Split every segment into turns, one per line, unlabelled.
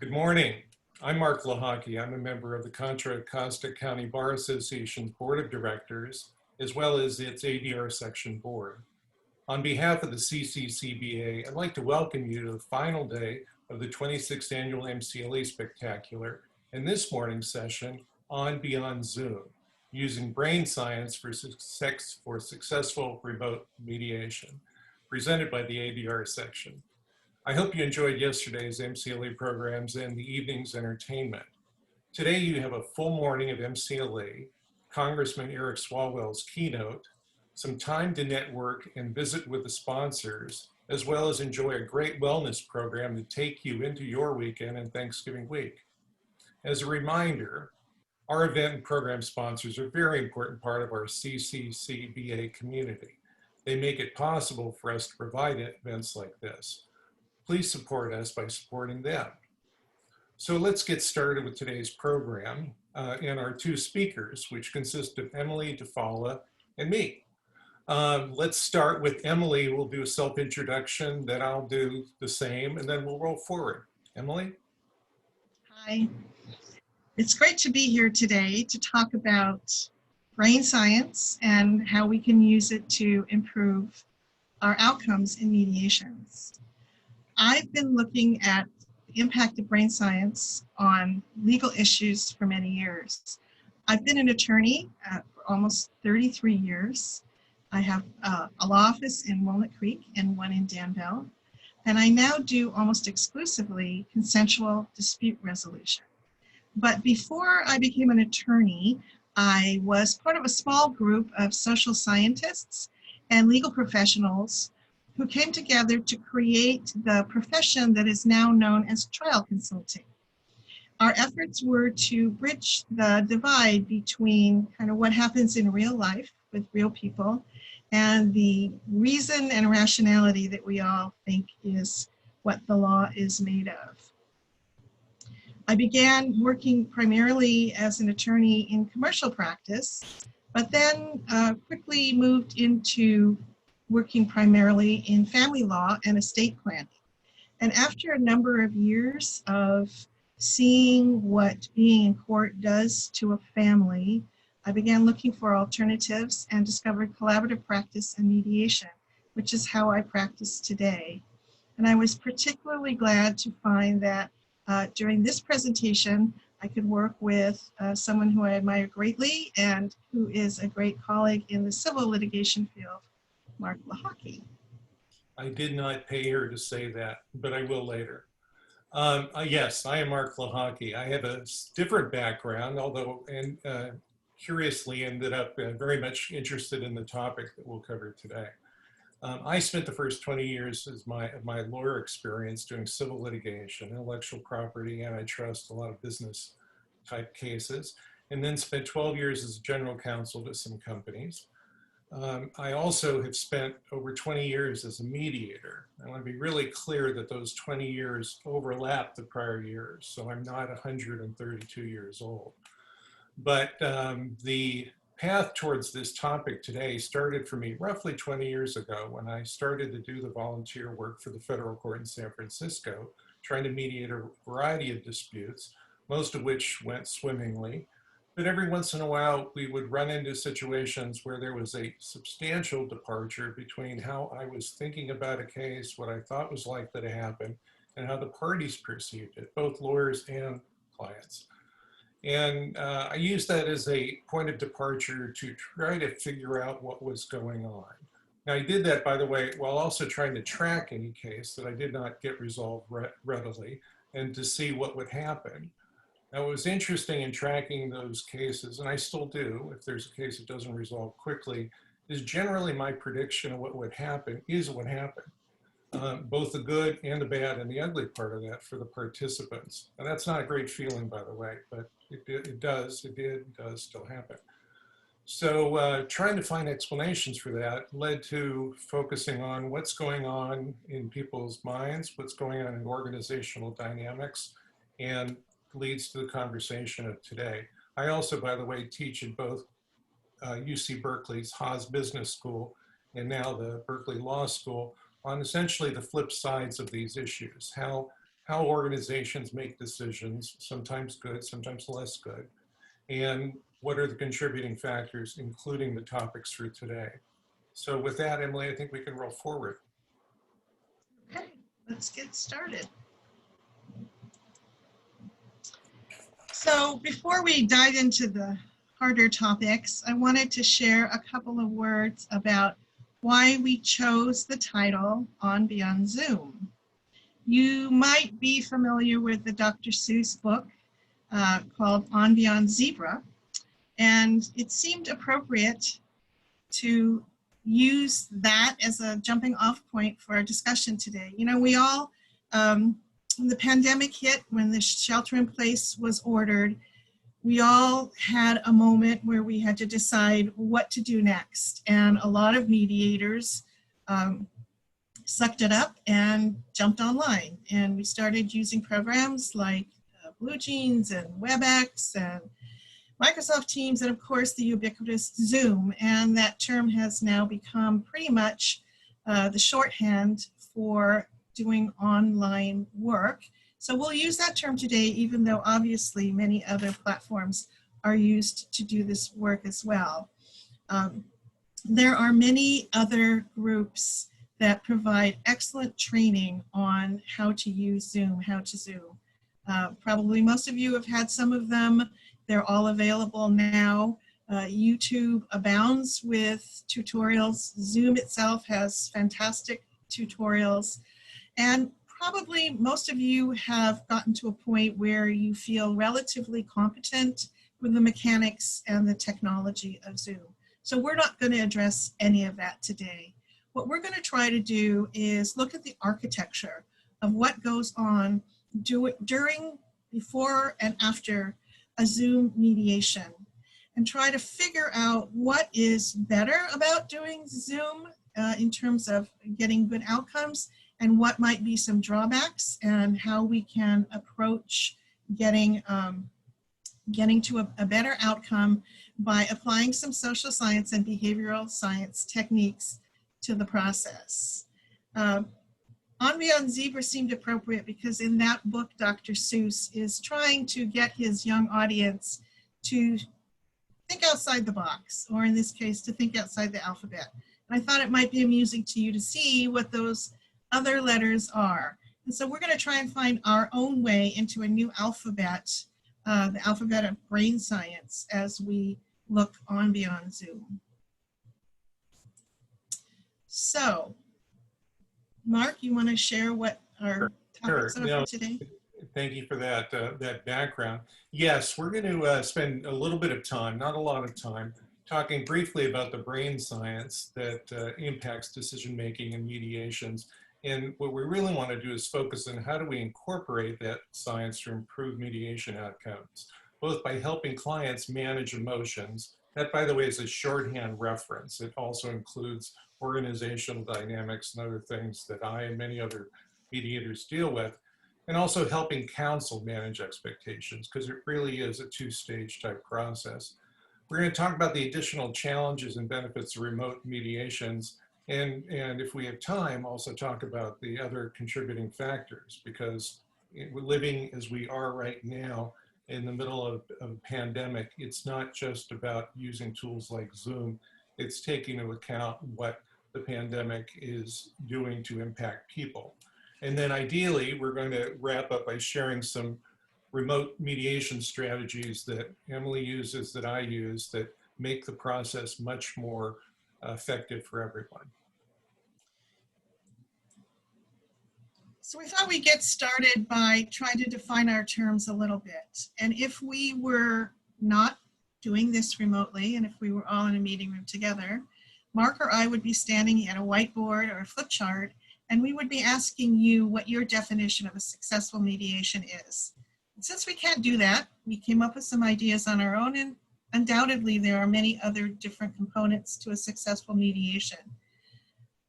Good morning. I'm Mark LeHocky. I'm a member of the Contra Costa County Bar Association's Board of Directors, as well as its ADR Section Board. On behalf of the CCCBA, I'd like to welcome you to the final day of the 26th Annual MCLE Spectacular and this morning's session on Beyond Zoom, using brain science for successful remote mediation, presented by the ADR section. I hope you enjoyed yesterday's MCLE programs and the evening's entertainment. Today you have a full morning of MCLE, Congressman Eric Swalwell's keynote, some time to network and visit with the sponsors, as well as enjoy a great wellness program to take you into your weekend and Thanksgiving week. As a reminder, our event and program sponsors are a very important part of our CCCBA community. They make it possible for us to provide events like this. Please support us by supporting them. So let's get started with today's program and our two speakers, which consist of Emily Falla and me. Let's start with Emily. We'll do a self-introduction, then I'll do the same, and then we'll roll forward. Emily?
Hi. It's great to be here today to talk about brain science and how we can use it to improve our outcomes in mediations. I've been looking at the impact of brain science on legal issues for many years. I've been an attorney for almost 33 years. I have a law office in Walnut Creek and one in Danville, and I now do almost exclusively consensual dispute resolution. But before I became an attorney, I was part of a small group of social scientists and legal professionals who came together to create the profession that is now known as trial consulting. Our efforts were to bridge the divide between kind of what happens in real life with real people and the reason and rationality that we all think is what the law is made of. I began working primarily as an attorney in commercial practice, but then quickly moved into working primarily in family law and estate planning. And after a number of years of seeing what being in court does to a family, I began looking for alternatives and discovered collaborative practice and mediation, which is how I practice today. And I was particularly glad to find that during this presentation, I could work with someone who I admire greatly and who is a great colleague in the civil litigation field, Mark LeHocky.
I did not pay her to say that, but I will later. Yes, I am Mark LeHocky. I have a different background, although curiously ended up very much interested in the topic that we'll cover today. I spent the first 20 years as my lawyer experience doing civil litigation, intellectual property, antitrust, a lot of business type cases, and then spent 12 years as general counsel to some companies. I also have spent over 20 years as a mediator. I want to be really clear that those 20 years overlap the prior years, so I'm not 132 years old. But the path towards this topic today started for me roughly 20 years ago when I started to do the volunteer work for the federal court in San Francisco, trying to mediate a variety of disputes, most of which went swimmingly. But every once in a while, we would run into situations where there was a substantial departure between how I was thinking about a case, what I thought was likely to happen, and how the parties perceived it, both lawyers and clients. And I used that as a point of departure to try to figure out what was going on. Now, I did that, by the way, while also trying to track any case that I did not get resolved readily and to see what would happen. Now, what was interesting in tracking those cases, and I still do, if there's a case that doesn't resolve quickly, is generally my prediction of what would happen is what happened. Both the good and the bad and the ugly part of that for the participants. And that's not a great feeling, by the way, but it does still happen. So trying to find explanations for that led to focusing on what's going on in people's minds, what's going on in organizational dynamics, and leads to the conversation of today. I also, by the way, teach at both UC Berkeley's Haas Business School and now the Berkeley Law School on essentially the flip sides of these issues, how how organizations make decisions, sometimes good, sometimes less good, and what are the contributing factors, including the topics for today. So with that, Emily, I think we can roll forward.
Okay, let's get started. So before we dive into the harder topics, I wanted to share a couple of words about why we chose the title On Beyond Zoom. You might be familiar with the Dr. Seuss book called On Beyond Zebra, and it seemed appropriate to use that as a jumping off point for our discussion today. You know, we all, when the pandemic hit, when the shelter in place was ordered, we all had a moment where we had to decide what to do next. And a lot of mediators sucked it up and jumped online. And we started using programs like Blue Jeans and WebEx and Microsoft Teams, and of course the ubiquitous Zoom. And that term has now become pretty much the shorthand for doing online work. So we'll use that term today, even though obviously many other platforms are used to do this work as well. There are many other groups that provide excellent training on how to use Zoom, how to Zoom. Probably most of you have had some of them. They're all available now. YouTube abounds with tutorials. Zoom itself has fantastic tutorials. And probably most of you have gotten to a point where you feel relatively competent with the mechanics and the technology of Zoom. So we're not going to address any of that today. What we're going to try to do is look at the architecture of what goes on during, before, and after a Zoom mediation, and try to figure out what is better about doing Zoom in terms of getting good outcomes, and what might be some drawbacks, and how we can approach getting to a better outcome by applying some social science and behavioral science techniques to the process. On Beyond Zebra seemed appropriate because in that book, Dr. Seuss is trying to get his young audience to think outside the box, or in this case, to think outside the alphabet. And I thought it might be amusing to you to see what those other letters are. And so we're going to try and find our own way into a new alphabet, the alphabet of brain science, as we look on Beyond Zoom. So, Mark, you want to share what our topics are for today?
Thank you for that, that background. Yes, we're going to spend a little bit of time, not a lot of time, talking briefly about the brain science that impacts decision-making and mediations. And what we really want to do is focus on how do we incorporate that science to improve mediation outcomes, both by helping clients manage emotions. That, by the way, is a shorthand reference. It also includes organizational dynamics and other things that I and many other mediators deal with, and also helping counsel manage expectations, because it really is a two-stage type process. We're going to talk about the additional challenges and benefits of remote mediations, and if we have time, also talk about the other contributing factors, because we're living as we are right now in the middle of a pandemic. It's not just about using tools like Zoom. It's taking into account what the pandemic is doing to impact people. And then ideally, we're going to wrap up by sharing some remote mediation strategies that Emily uses, that I use, that make the process much more effective for everyone.
So we thought we'd get started by trying to define our terms a little bit. And if we were not doing this remotely, and if we were all in a meeting room together, Mark or I would be standing at a whiteboard or a flip chart, and we would be asking you what your definition of a successful mediation is. And since we can't do that, we came up with some ideas on our own, and undoubtedly there are many other different components to a successful mediation.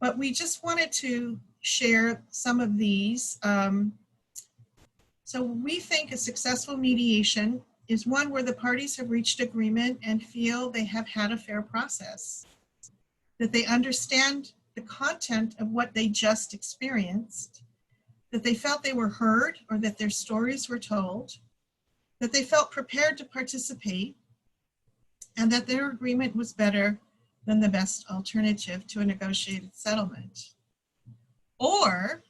But we just wanted to share some of these. So we think a successful mediation is one where the parties have reached agreement and feel they have had a fair process, that they understand the content of what they just experienced, that they felt they were heard or that their stories were told, that they felt prepared to participate, and that their agreement was better than the best alternative to a negotiated settlement. Or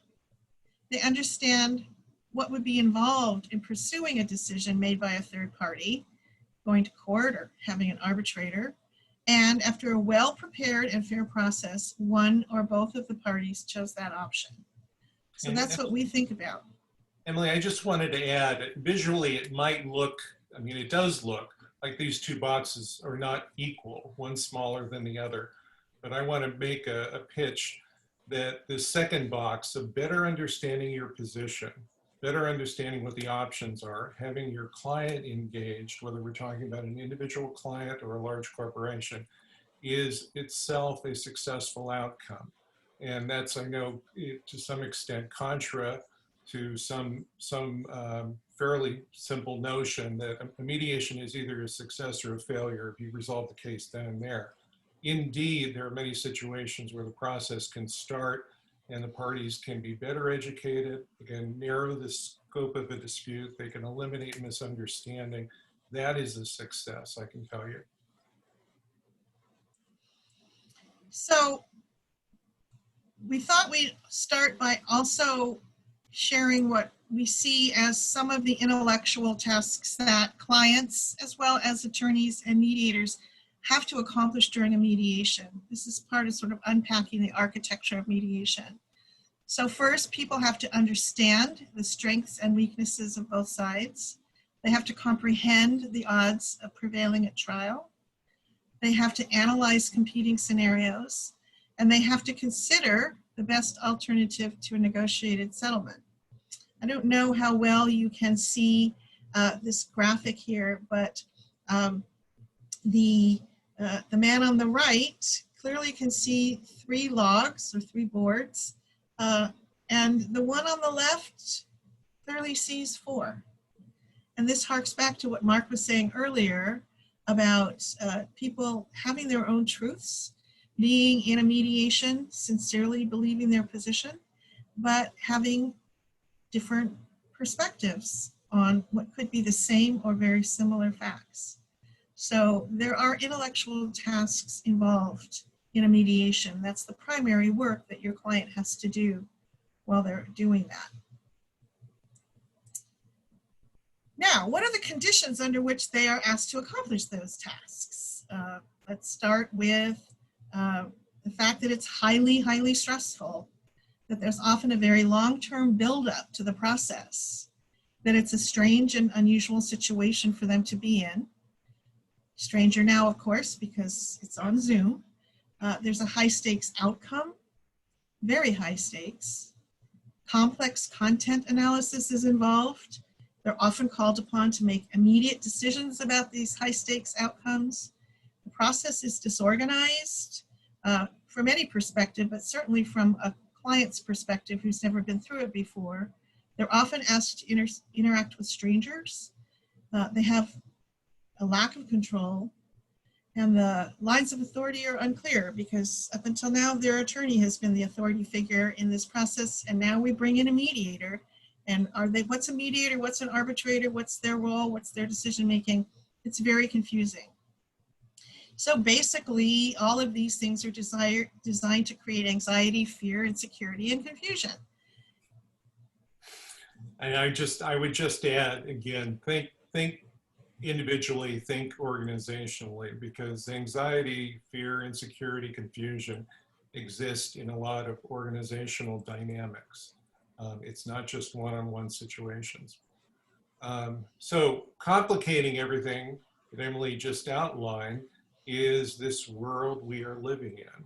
they understand what would be involved in pursuing a decision made by a third party, going to court or having an arbitrator, and after a well-prepared and fair process, one or both of the parties chose that option. So that's what we think about.
Emily, I just wanted to add, visually it might look, I mean, it does look like these two boxes are not equal, one smaller than the other. But I want to make a pitch that the second box of better understanding your position, better understanding what the options are, having your client engaged, whether we're talking about an individual client or a large corporation, is itself a successful outcome. And that's, I know, to some extent contra to some fairly simple notion that a mediation is either a success or a failure if you resolve the case then and there. Indeed, there are many situations where the process can start and the parties can be better educated, they can narrow the scope of a dispute, they can eliminate misunderstanding. That is a success, I can tell you.
So we thought we'd start by also sharing what we see as some of the intellectual tasks that clients, as well as attorneys and mediators, have to accomplish during a mediation. This is part of sort of unpacking the architecture of mediation. So first, people have to understand the strengths and weaknesses of both sides. They have to comprehend the odds of prevailing at trial. They have to analyze competing scenarios, and they have to consider the best alternative to a negotiated settlement. I don't know how well you can see this graphic here, but the man on the right clearly can see 3 logs or 3 boards, and the one on the left clearly sees 4. And this harks back to what Mark was saying earlier about people having their own truths, being in a mediation, sincerely believing their position, but having different perspectives on what could be the same or very similar facts. So there are intellectual tasks involved in a mediation. That's the primary work that your client has to do while they're doing that. Now, what are the conditions under which they are asked to accomplish those tasks? Let's start with the fact that it's highly, highly stressful, that there's often a very long-term buildup to the process, that it's a strange and unusual situation for them to be in. Stranger now, of course, because it's on Zoom. There's a high-stakes outcome, very high stakes. Complex content analysis is involved. They're often called upon to make immediate decisions about these high-stakes outcomes. The process is disorganized from any perspective, but certainly from a client's perspective who's never been through it before. They're often asked to interact with strangers. They have a lack of control, and the lines of authority are unclear because up until now, their attorney has been the authority figure in this process, and now we bring in a mediator. And what's a mediator? What's an arbitrator? What's their role? What's their decision making? It's very confusing. So basically, all of these things are designed to create anxiety, fear, insecurity, and confusion.
And I would just add again, think individually, think organizationally, because anxiety, fear, insecurity, confusion exist in a lot of organizational dynamics. It's not just one-on-one situations. So complicating everything that Emily just outlined is this world we are living in,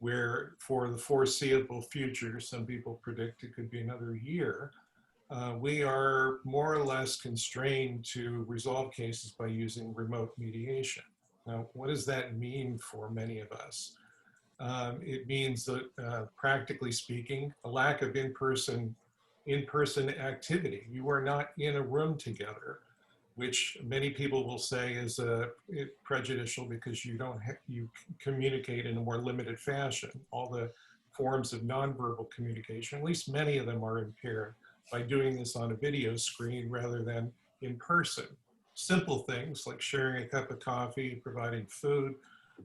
where for the foreseeable future, some people predict it could be another year, we are more or less constrained to resolve cases by using remote mediation. Now, what does that mean for many of us? It means that, practically speaking, a lack of in-person activity. You are not in a room together, which many people will say is prejudicial because you communicate in a more limited fashion. All the forms of nonverbal communication, at least many of them are impaired by doing this on a video screen rather than in person. Simple things like sharing a cup of coffee, providing food,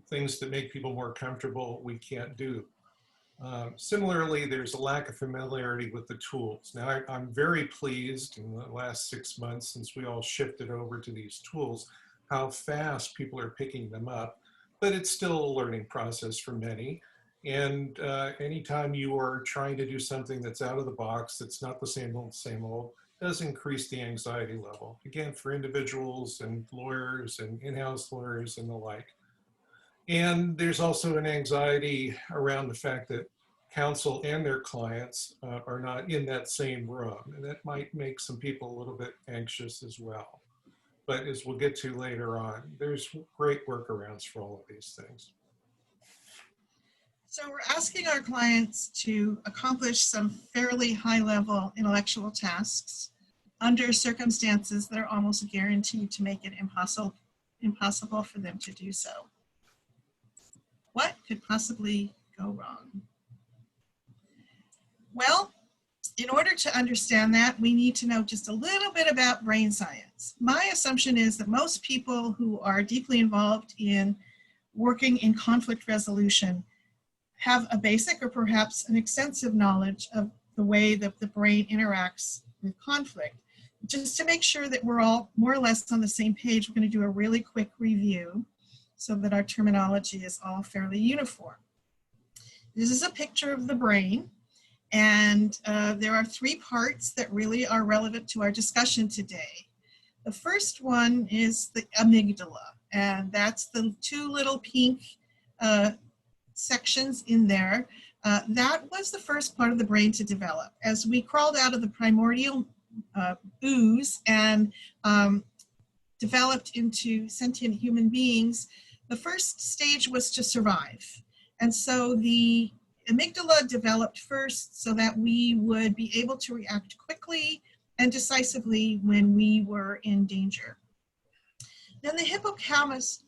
things that make people more comfortable, we can't do. Similarly, there's a lack of familiarity with the tools. Now, I'm very pleased in the last 6 months since we all shifted over to these tools, how fast people are picking them up, but it's still a learning process for many. And anytime you are trying to do something that's out of the box, that's not the same old, does increase the anxiety level. Again, for individuals and lawyers and in-house lawyers and the like. And there's also an anxiety around the fact that counsel and their clients are not in that same room. And that might make some people a little bit anxious as well. But as we'll get to later on, there's great workarounds for all of these things.
So we're asking our clients to accomplish some fairly high-level intellectual tasks under circumstances that are almost guaranteed to make it impossible for them to do so. What could possibly go wrong? Well, in order to understand that, we need to know just a little bit about brain science. My assumption is that most people who are deeply involved in working in conflict resolution have a basic or perhaps an extensive knowledge of the way that the brain interacts with conflict. Just to make sure that we're all more or less on the same page, we're going to do a really quick review so that our terminology is all fairly uniform. This is a picture of the brain, and there are 3 parts that really are relevant to our discussion today. The first one is the amygdala, and that's the 2 little pink sections in there. That was the first part of the brain to develop. As we crawled out of the primordial ooze and developed into sentient human beings, the first stage was to survive. And so the amygdala developed first so that we would be able to react quickly and decisively when we were in danger. Then the hippocampus,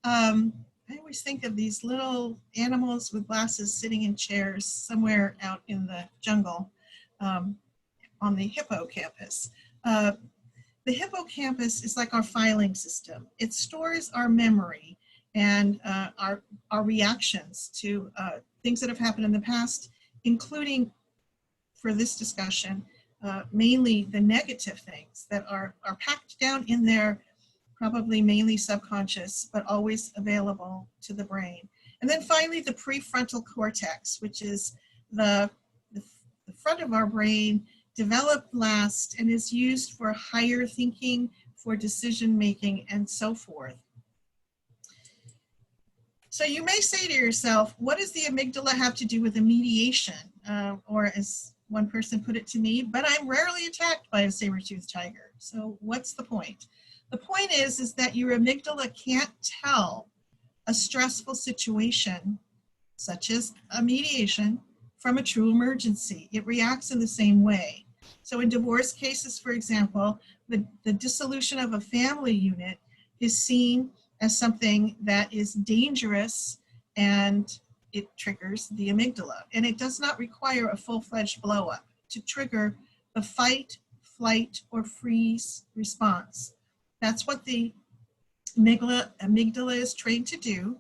I always think of these little animals with glasses sitting in chairs somewhere out in the jungle on the hippocampus. The hippocampus is like our filing system. It stores our memory and our reactions to things that have happened in the past, including, for this discussion, mainly the negative things that are packed down in there, probably mainly subconscious, but always available to the brain. And then finally, the prefrontal cortex, which is the front of our brain, developed last and is used for higher thinking, for decision making, and so forth. So you may say to yourself, what does the amygdala have to do with a mediation? Or as one person put it to me, but I'm rarely attacked by a saber-toothed tiger. So what's the point? The point is that your amygdala can't tell a stressful situation, such as a mediation, from a true emergency. It reacts in the same way. So in divorce cases, for example, the dissolution of a family unit is seen as something that is dangerous, and it triggers the amygdala. And it does not require a full-fledged blow-up to trigger the fight, flight, or freeze response. That's what the amygdala is trained to do,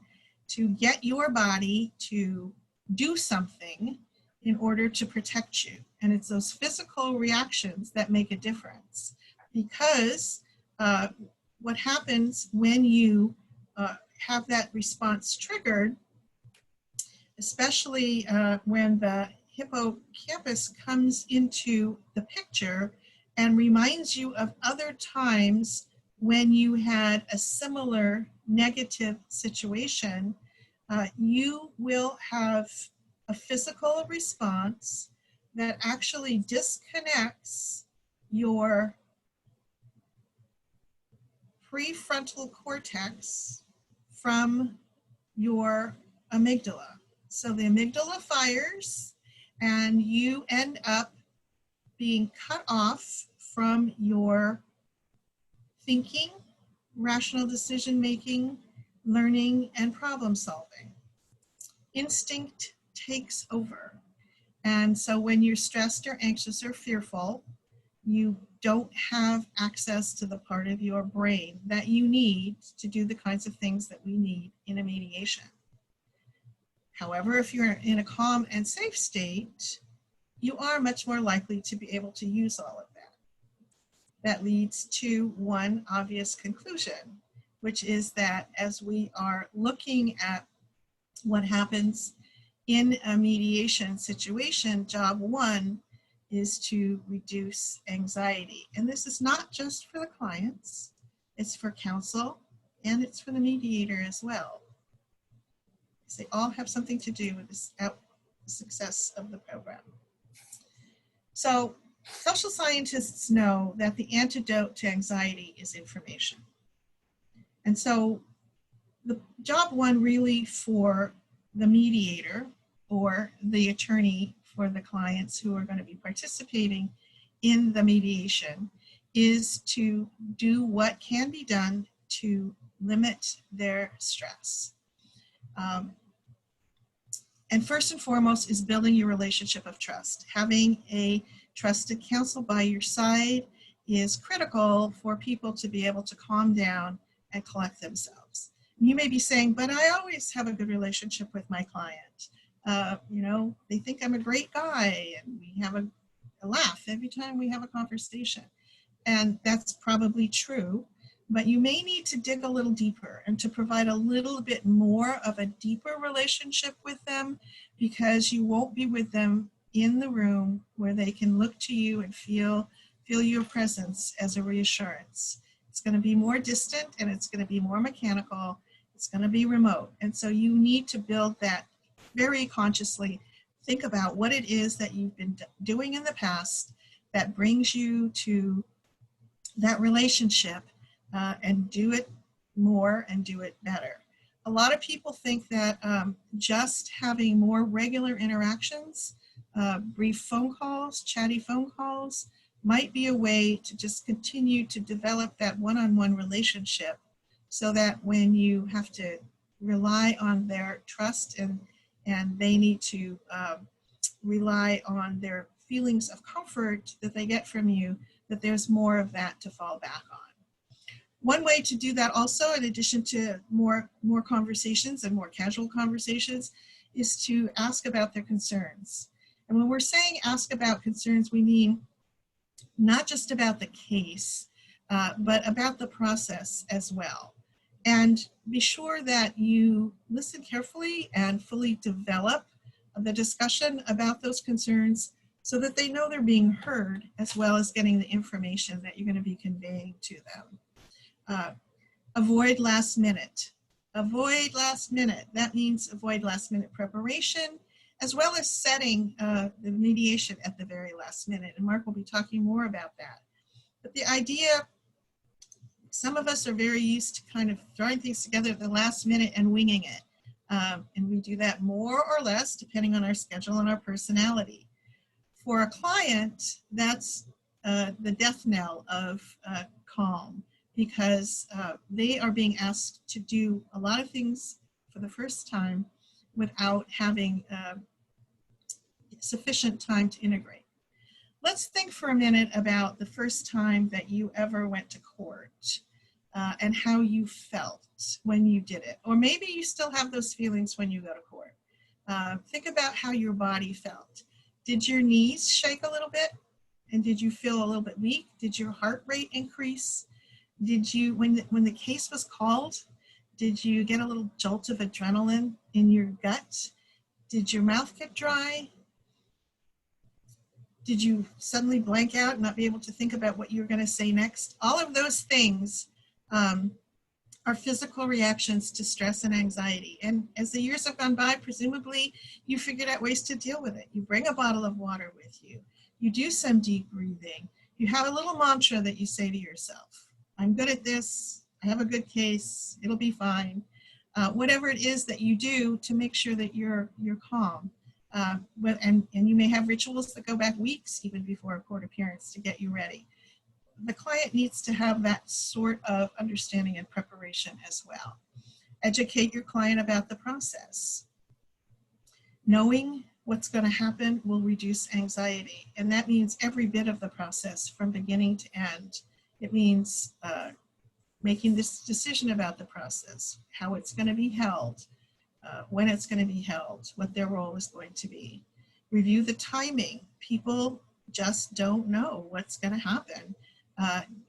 to get your body to do something in order to protect you. And it's those physical reactions that make a difference, because what happens when you have that response triggered, especially when the hippocampus comes into the picture and reminds you of other times when you had a similar negative situation, you will have a physical response that actually disconnects your prefrontal cortex from your amygdala. So the amygdala fires and you end up being cut off from your thinking, rational decision making, learning, and problem solving. instinct takes over. And so when you're stressed or anxious or fearful, you don't have access to the part of your brain that you need to do the kinds of things that we need in a mediation. However, if you're in a calm and safe state, you are much more likely to be able to use all of that. That leads to one obvious conclusion, which is that as we are looking at what happens in a mediation situation, job one is to reduce anxiety. And this is not just for the clients, it's for counsel and it's for the mediator as well. They all have something to do with the success of the program. So social scientists know that the antidote to anxiety is information. And so the job one really for the mediator or the attorney for the clients who are going to be participating in the mediation is to do what can be done to limit their stress. And first and foremost is building your relationship of trust. Having a trusted counsel by your side is critical for people to be able to calm down and collect themselves. You may be saying, but I always have a good relationship with my client. You know, they think I'm a great guy and we have a laugh every time we have a conversation. And that's probably true, but you may need to dig a little deeper and to provide a little bit more of a deeper relationship with them, because you won't be with them in the room where they can look to you and feel your presence as a reassurance. It's going to be more distant and it's going to be more mechanical. It's going to be remote. And so you need to build that very consciously. Think about what it is that you've been doing in the past that brings you to that relationship, and do it more and do it better. A lot of people think that just having more regular interactions, brief phone calls, chatty phone calls, might be a way to just continue to develop that one-on-one relationship, so that when you have to rely on their trust and they need to rely on their feelings of comfort that they get from you, that there's more of that to fall back on. One way to do that also, in addition to more conversations and more casual conversations, is to ask about their concerns. And when we're saying ask about concerns, we mean not just about the case, but about the process as well. And be sure that you listen carefully and fully develop the discussion about those concerns so that they know they're being heard, as well as getting the information that you're going to be conveying to them. Avoid last minute. Avoid last minute. That means avoid last minute preparation, as well as setting the mediation at the very last minute. And Mark will be talking more about that. But the idea, some of us are very used to kind of throwing things together at the last minute and winging it. And we do that more or less depending on our schedule and our personality. For a client, that's the death knell of calm, because they are being asked to do a lot of things for the first time without having sufficient time to integrate. Let's think for a minute about the first time that you ever went to court and how you felt when you did it. Or maybe you still have those feelings when you go to court. Think about how your body felt. Did your knees shake a little bit? And did you feel a little bit weak? Did your heart rate increase? Did you, when the case was called, did you get a little jolt of adrenaline in your gut? Did your mouth get dry? Did you suddenly blank out and not be able to think about what you were going to say next? All of those things are physical reactions to stress and anxiety. And as the years have gone by, presumably you figured out ways to deal with it. You bring a bottle of water with you. You do some deep breathing. You have a little mantra that you say to yourself. I'm good at this. I have a good case. It'll be fine. Whatever it is that you do to make sure that you're calm. And you may have rituals that go back weeks even before a court appearance to get you ready. The client needs to have that sort of understanding and preparation as well. Educate your client about the process. Knowing what's going to happen will reduce anxiety. And that means every bit of the process from beginning to end. It means making this decision about the process, how it's going to be held, when it's going to be held, what their role is going to be. Review the timing. People just don't know what's going to happen.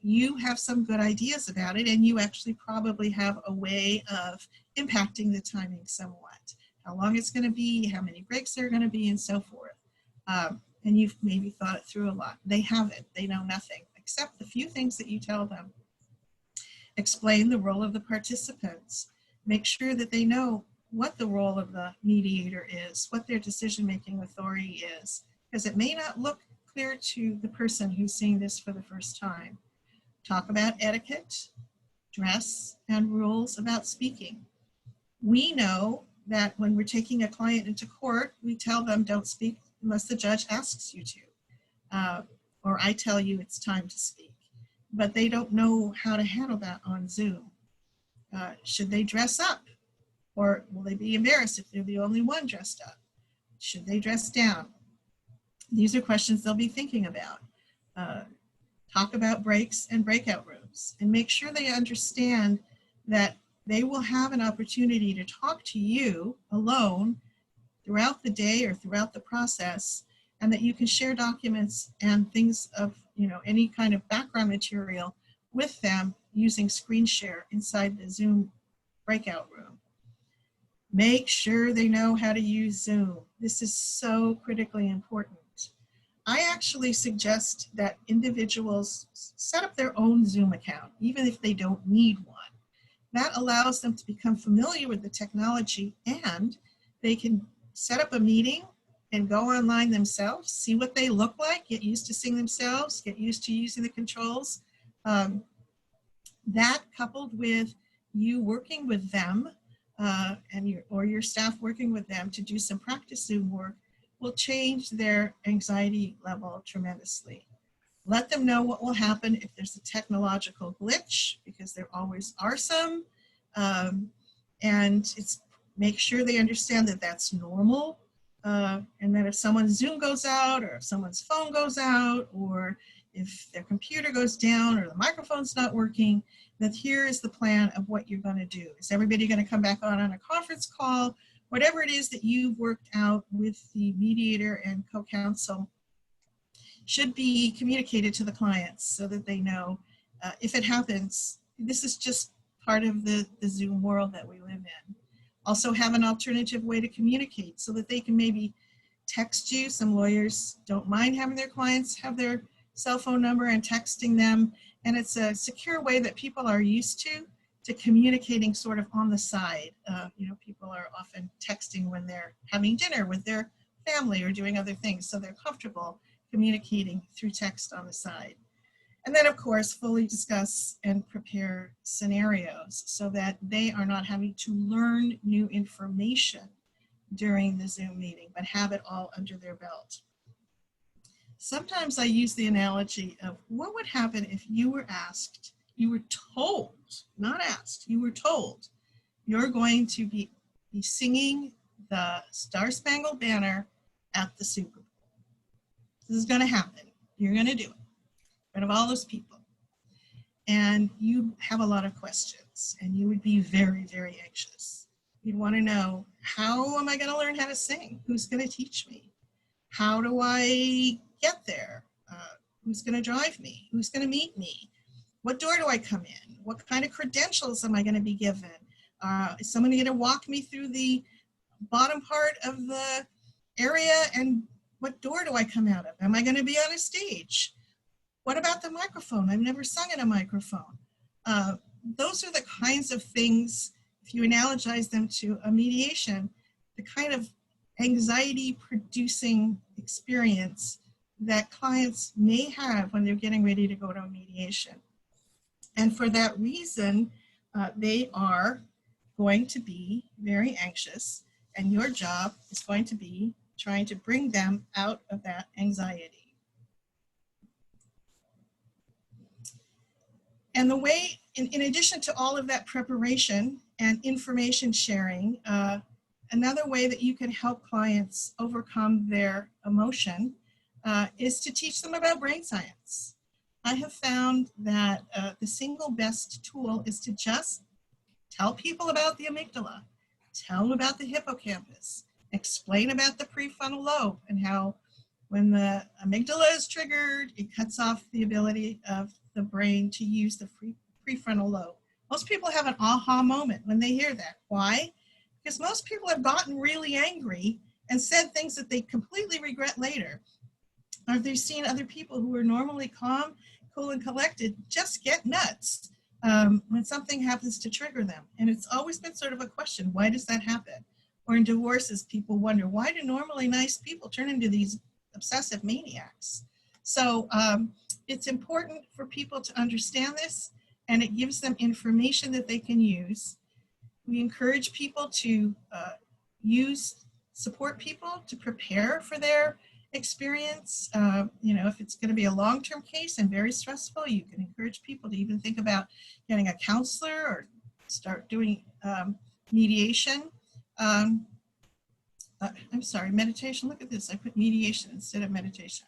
You have some good ideas about it, and you actually probably have a way of impacting the timing somewhat. How long it's going to be, how many breaks there are going to be, and so forth. And you've maybe thought it through a lot. They haven't. They know nothing except the few things that you tell them. Explain the role of the participants. Make sure that they know what the role of the mediator is, what their decision-making authority is, because it may not look clear to the person who's seeing this for the first time. Talk about etiquette, dress, and rules about speaking. We know that when we're taking a client into court, we tell them don't speak unless the judge asks you to, or I tell you it's time to speak. But they don't know how to handle that on Zoom. Should they dress up? Or will they be embarrassed if they're the only one dressed up? Should they dress down? These are questions they'll be thinking about. Talk about breaks and breakout rooms, and make sure they understand that they will have an opportunity to talk to you alone throughout the day or throughout the process, and that you can share documents and things of, any kind of background material with them using screen share inside the Zoom breakout room. Make sure they know how to use Zoom. This is so critically important. I actually suggest that individuals set up their own Zoom account, even if they don't need one. That allows them to become familiar with the technology, and they can set up a meeting and go online themselves, see what they look like, get used to seeing themselves, get used to using the controls. That coupled with you working with them and your staff working with them to do some practice Zoom work will change their anxiety level tremendously. Let them know what will happen if there's a technological glitch, because there always are some, and make sure they understand that that's normal, and that if someone's Zoom goes out, or if someone's phone goes out, or if their computer goes down, or the microphone's not working, that here is the plan of what you're going to do. Is everybody going to come back on a conference call? Whatever it is that you've worked out with the mediator and co-counsel should be communicated to the clients so that they know if it happens. This is just part of the Zoom world that we live in. Also have an alternative way to communicate so that they can maybe text you. Some lawyers don't mind having their clients have their cell phone number and texting them. And it's a secure way that people are used to communicating sort of on the side. People are often texting when they're having dinner with their family or doing other things, so they're comfortable communicating through text on the side. And then, of course, fully discuss and prepare scenarios so that they are not having to learn new information during the Zoom meeting, but have it all under their belt. Sometimes I use the analogy of what would happen if you were asked, you were told, not asked, you were told, you're going to be singing the Star-Spangled Banner at the Super Bowl. This is going to happen. You're going to do it in front of all those people. And you have a lot of questions, and you would be very, very anxious. You'd want to know, how am I going to learn how to sing? Who's going to teach me? How do I get there? Who's going to drive me? Who's going to meet me? What door do I come in? What kind of credentials am I going to be given? Is someone going to walk me through the bottom part of the area, and what door do I come out of? Am I going to be on a stage? What about the microphone? I've never sung in a microphone. Those are the kinds of things, if you analogize them to a mediation, the kind of anxiety-producing experience that clients may have when they're getting ready to go to a mediation. And for that reason, they are going to be very anxious, and your job is going to be trying to bring them out of that anxiety. And the way, in addition to all of that preparation and information sharing, Another way that you can help clients overcome their emotion is to teach them about brain science. I have found that the single best tool is to just tell people about the amygdala, tell them about the hippocampus, explain about the prefrontal lobe and how when the amygdala is triggered, it cuts off the ability of the brain to use the prefrontal lobe. Most people have an aha moment when they hear that. Why? Because most people have gotten really angry and said things that they completely regret later. Or they've seen other people who are normally calm, cool, and collected just get nuts when something happens to trigger them. And it's always been sort of a question, why does that happen? Or in divorces, people wonder, why do normally nice people turn into these obsessive maniacs? So it's important for people to understand this, and it gives them information that they can use. We encourage people to support people to prepare for their experience. You know, if it's going to be a long-term case and very stressful, you can encourage people to even think about getting a counselor or start doing mediation. I'm sorry, meditation. Look at this. I put mediation instead of meditation.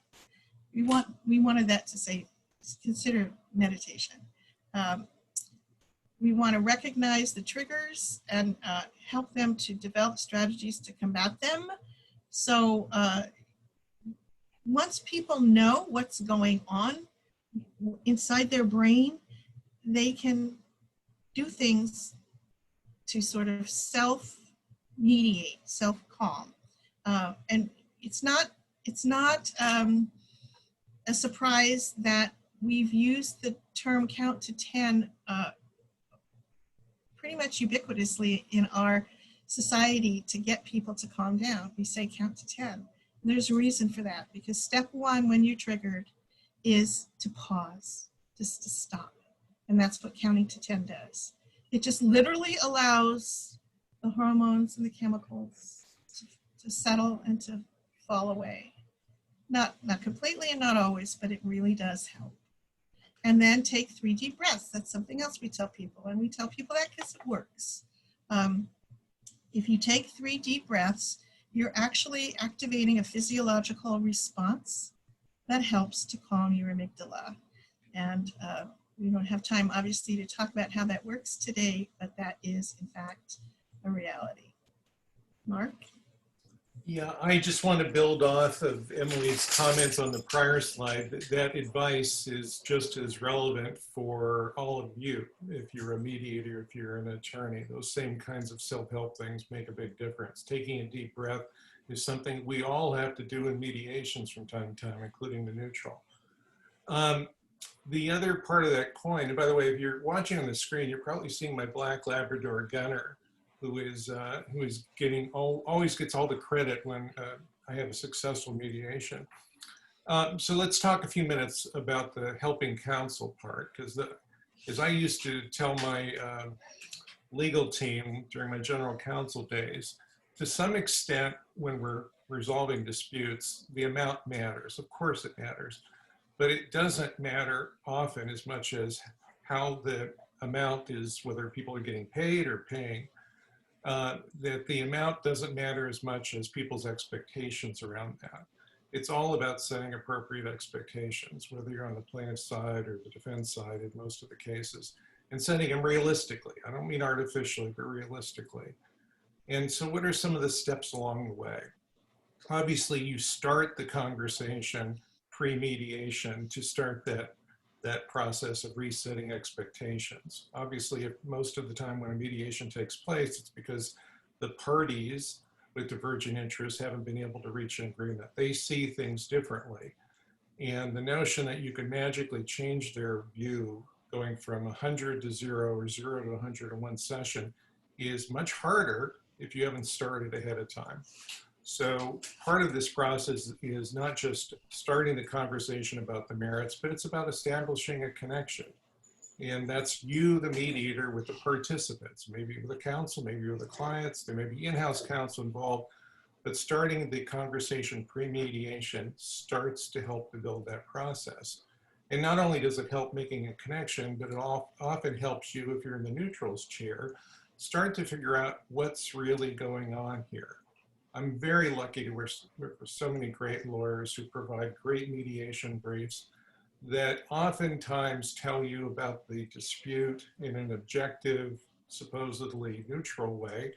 We wanted that to say consider meditation. We want to recognize the triggers and help them to develop strategies to combat them. So once people know what's going on inside their brain, they can do things to sort of self-mediate, self-calm. And it's not a surprise that we've used the term count to 10 pretty much ubiquitously in our society to get people to calm down. We say count to 10. And there's a reason for that, because step one when you're triggered is to pause, just to stop. And that's what counting to 10 does. It just literally allows the hormones and the chemicals to settle and to fall away. Not completely and not always, but it really does help. And then take 3 deep breaths. That's something else we tell people. And we tell people that because it works. If you take 3 deep breaths, you're actually activating a physiological response that helps to calm your amygdala. And we don't have time, obviously, to talk about how that works today, but that is, in fact, a reality. Mark?
Yeah, I just want to build off of Emily's comments on the prior slide. That advice is just as relevant for all of you. If you're a mediator, if you're an attorney, those same kinds of self-help things make a big difference. Taking a deep breath is something we all have to do in mediations from time to time, including the neutral. The other part of that coin, and by the way, if you're watching on the screen, you're probably seeing my black Labrador Gunner, who is getting always gets all the credit when I have a successful mediation. So let's talk a few minutes about the helping counsel part, because as I used to tell my legal team during my general counsel days, to some extent when we're resolving disputes, the amount matters. Of course it matters, but it doesn't matter often as much as how the amount is, whether people are getting paid or paying. That the amount doesn't matter as much as people's expectations around that. It's all about setting appropriate expectations, whether you're on the plaintiff's side or the defense side in most of the cases, and setting them realistically. I don't mean artificially, but realistically. And so what are some of the steps along the way? Obviously, you start the conversation pre-mediation to start that process of resetting expectations. Obviously, if most of the time when a mediation takes place, it's because the parties with divergent interests haven't been able to reach an agreement. They see things differently. And the notion that you can magically change their view going from 100 to 0 or 0 to 100 in one session is much harder if you haven't started ahead of time. So part of this process is not just starting the conversation about the merits, but it's about establishing a connection. And that's you, the mediator, with the participants, maybe with the counsel, maybe with the clients, there may be in-house counsel involved, but starting the conversation pre-mediation starts to help to build that process. And not only does it help making a connection, but it often helps you, if you're in the neutrals chair, start to figure out what's really going on here. I'm very lucky to work with so many great lawyers who provide great mediation briefs that oftentimes tell you about the dispute in an objective, supposedly neutral way,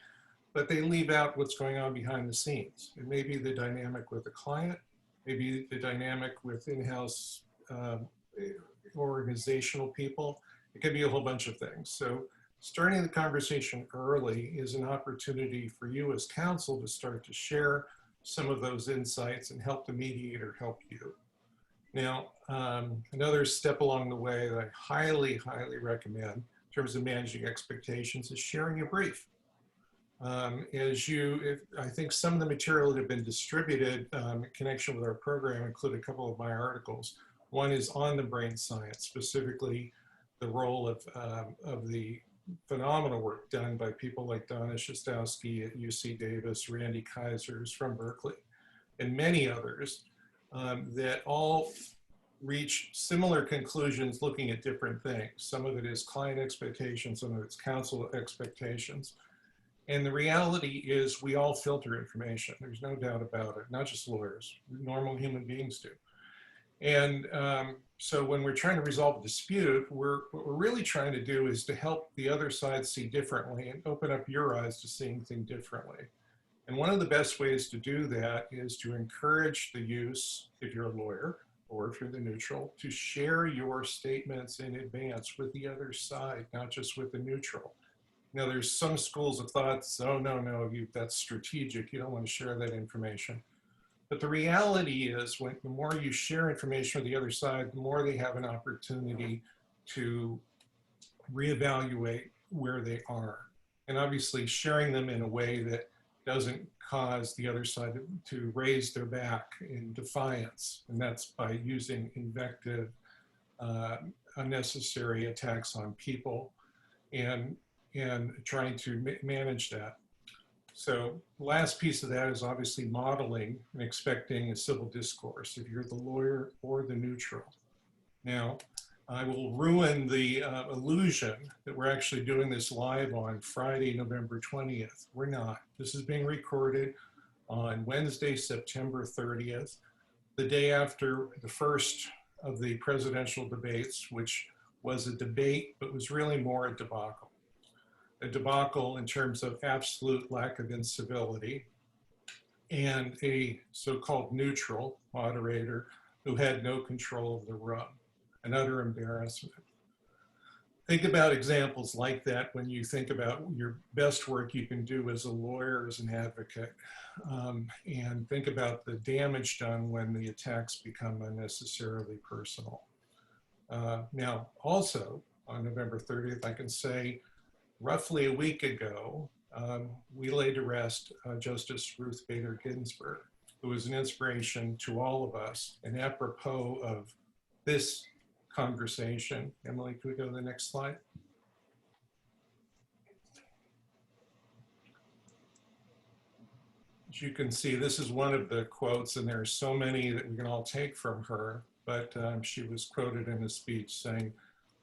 but they leave out what's going on behind the scenes. It may be the dynamic with the client, maybe the dynamic with in-house organizational people. It could be a whole bunch of things. So starting the conversation early is an opportunity for you as counsel to start to share some of those insights and help the mediator help you. Now, another step along the way that I highly, highly recommend in terms of managing expectations is sharing a brief. I think some of the material that have been distributed in connection with our program include a couple of my articles. One is on the brain science, specifically the role of the phenomenal work done by people like Donna Shostowski at UC Davis, Randy Keisers from Berkeley, and many others that all reach similar conclusions looking at different things. Some of it is client expectations, some of it's counsel expectations. And the reality is we all filter information. There's no doubt about it, not just lawyers, normal human beings do. And so when we're trying to resolve a dispute, what we're really trying to do is to help the other side see differently and open up your eyes to seeing things differently. And one of the best ways to do that is to encourage the use, if you're a lawyer or if you're the neutral, to share your statements in advance with the other side, not just with the neutral. Now, there's some schools of thought, oh, no, that's strategic. You don't want to share that information. But the reality is the more you share information with the other side, the more they have an opportunity to reevaluate where they are. And obviously sharing them in a way that doesn't cause the other side to raise their back in defiance. And that's by using invective, unnecessary attacks on people and trying to manage that. So last piece of that is obviously modeling and expecting a civil discourse if you're the lawyer or the neutral. Now, I will ruin the illusion that we're actually doing this live on Friday, November 20th. We're not. This is being recorded on Wednesday, September 30th, the day after the first of the presidential debates, which was a debate, but was really more a debacle. A debacle in terms of absolute lack of incivility, and a so-called neutral moderator who had no control of the room. An utter embarrassment. Think about examples like that when you think about your best work you can do as a lawyer, as an advocate, and think about the damage done when the attacks become unnecessarily personal. Now, also on November 30th, I can say, roughly a week ago, we laid to rest Justice Ruth Bader Ginsburg, who was an inspiration to all of us. And apropos of this conversation, Emily, could we go to the next slide? As you can see, this is one of the quotes, and there are so many that we can all take from her, but she was quoted in a speech saying,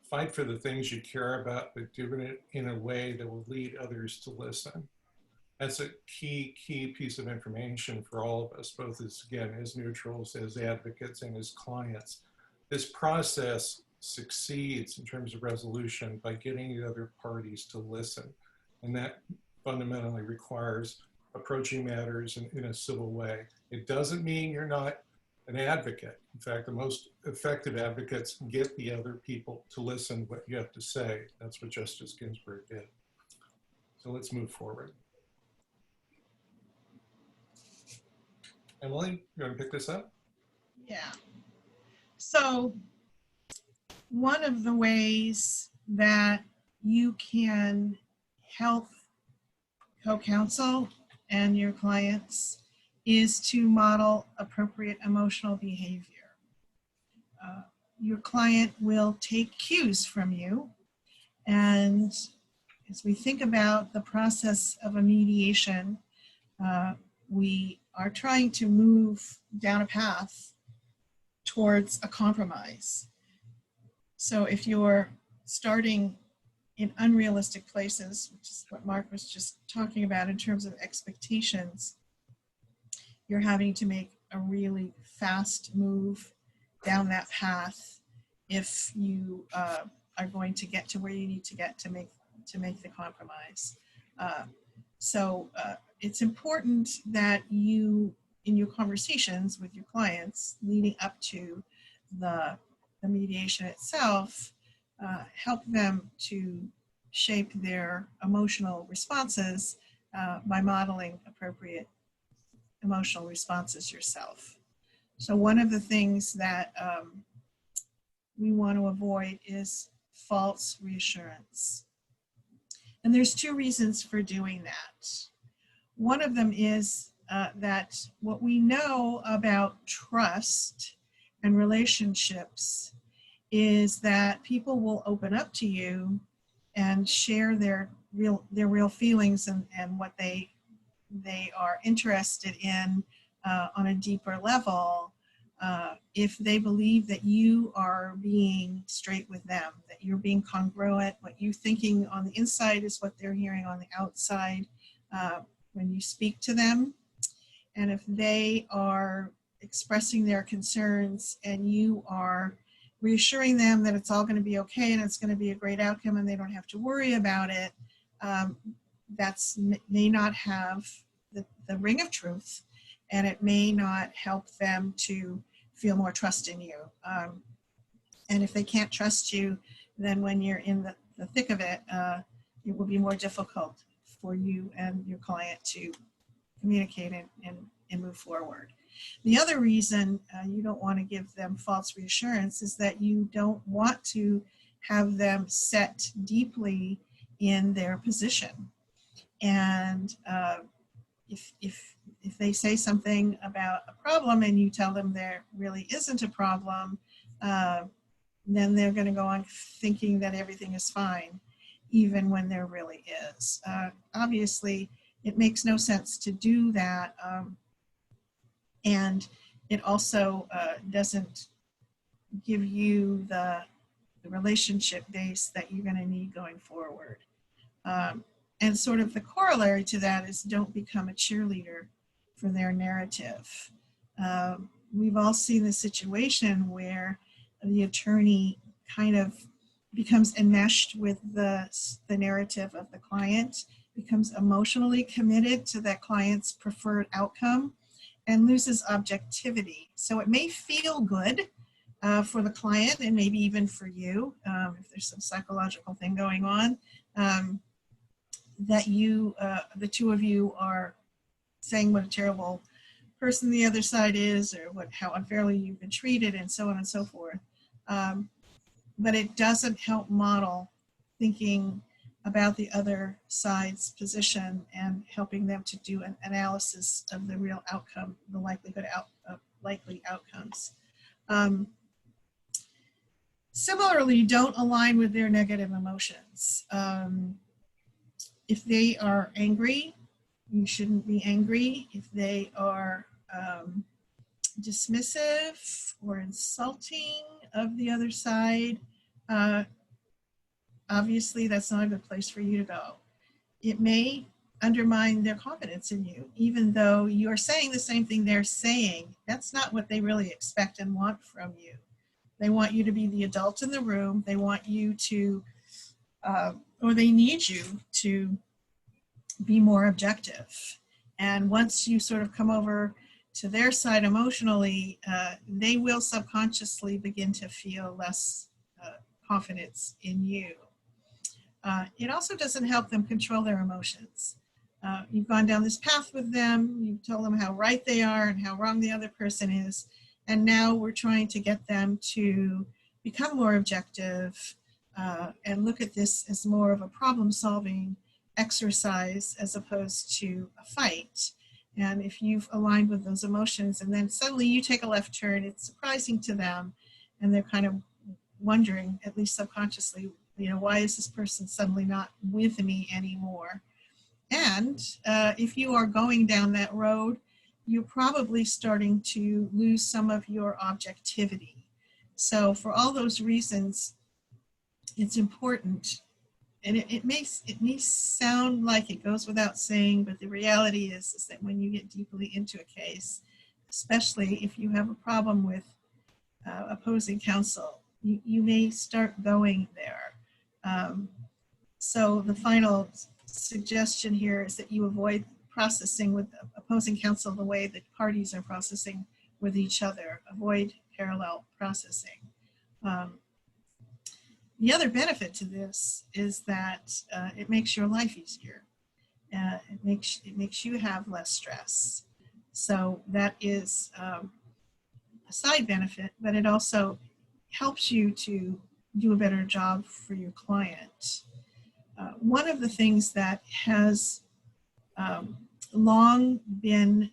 "Fight for the things you care about, but do it in a way that will lead others to listen." That's a key piece of information for all of us, both as, again, as neutrals, as advocates, and as clients. This process succeeds in terms of resolution by getting the other parties to listen. And that fundamentally requires approaching matters in a civil way. It doesn't mean you're not an advocate. In fact, the most effective advocates get the other people to listen what you have to say. That's what Justice Ginsburg did. So let's move forward. Emily, you want to pick this up?
Yeah. So one of the ways that you can help co-counsel and your clients is to model appropriate emotional behavior. Your client will take cues from you. And as we think about the process of a mediation, we are trying to move down a path towards a compromise. So if you're starting in unrealistic places, which is what Mark was just talking about in terms of expectations, you're having to make a really fast move down that path if you are going to get to where you need to get to make the compromise. So it's important that you, in your conversations with your clients leading up to the mediation itself, help them to shape their emotional responses by modeling appropriate emotional responses yourself. So one of the things that we want to avoid is false reassurance. And there's two reasons for doing that. One of them is that what we know about trust and relationships is that people will open up to you and share their real feelings and what they are interested in on a deeper level if they believe that you are being straight with them, that you're being congruent. What you're thinking on the inside is what they're hearing on the outside when you speak to them. And if they are expressing their concerns and you are reassuring them that it's all going to be okay and it's going to be a great outcome and they don't have to worry about it, that's may not have the ring of truth, and it may not help them to feel more trust in you. And if they can't trust you, then when you're in the thick of it, it will be more difficult for you and your client to communicate and move forward. The other reason you don't want to give them false reassurance is that you don't want to have them set deeply in their position. And if they say something about a problem and you tell them there really isn't a problem, then they're going to go on thinking that everything is fine, even when there really is. Obviously, it makes no sense to do that. And it also doesn't give you the relationship base that you're going to need going forward. And sort of the corollary to that is don't become a cheerleader for their narrative. We've all seen the situation where the attorney kind of becomes enmeshed with the narrative of the client, becomes emotionally committed to that client's preferred outcome, and loses objectivity. So it may feel good for the client and maybe even for you, if there's some psychological thing going on, that you, the two of you are saying what a terrible person the other side is, or how unfairly you've been treated, and so on and so forth. But it doesn't help model thinking about the other side's position and helping them to do an analysis of the real outcome, the likelihood of likely outcomes. Similarly, don't align with their negative emotions. If they are angry, you shouldn't be angry. If they are dismissive or insulting of the other side, obviously that's not a good place for you to go. It may undermine their confidence in you, even though you're saying the same thing they're saying. That's not what they really expect and want from you. They want you to be the adult in the room. They want you to, or they need you to be more objective. And once you sort of come over to their side emotionally, they will subconsciously begin to feel less confidence in you. It also doesn't help them control their emotions. You've gone down this path with them, you've told them how right they are and how wrong the other person is, and now we're trying to get them to become more objective and look at this as more of a problem-solving exercise as opposed to a fight. And if you've aligned with those emotions and then suddenly you take a left turn, it's surprising to them, and they're kind of wondering, at least subconsciously, you know, why is this person suddenly not with me anymore? And if you are going down that road, you're probably starting to lose some of your objectivity. So for all those reasons, it's important and it may sound like it goes without saying, but the reality is that when you get deeply into a case, especially if you have a problem with opposing counsel, you may start going there. So the final suggestion here is that you avoid processing with opposing counsel the way that parties are processing with each other. Avoid parallel processing. The other benefit to this is that it makes your life easier. It makes you have less stress. So that is a side benefit, but it also helps you to do a better job for your client. One of the things that has long been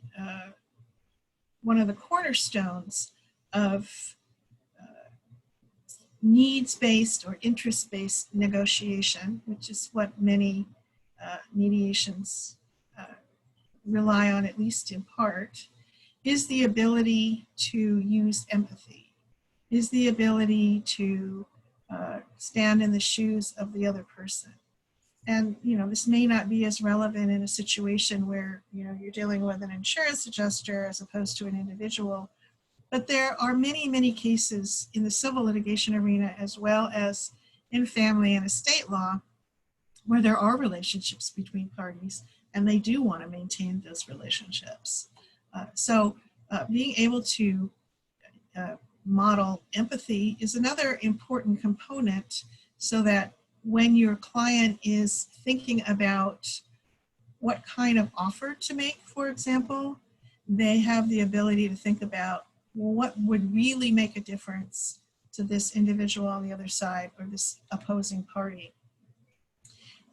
one of the cornerstones of needs-based or interest-based negotiation, which is what many mediations rely on, at least in part, is the ability to use empathy, is the ability to stand in the shoes of the other person. And, this may not be as relevant in a situation where, you're dealing with an insurance adjuster as opposed to an individual. But there are many, many cases in the civil litigation arena, as well as in family and estate law, where there are relationships between parties, and they do want to maintain those relationships. So being able to model empathy is another important component, so that when your client is thinking about what kind of offer to make, for example, they have the ability to think about, well, what would really make a difference to this individual on the other side or this opposing party.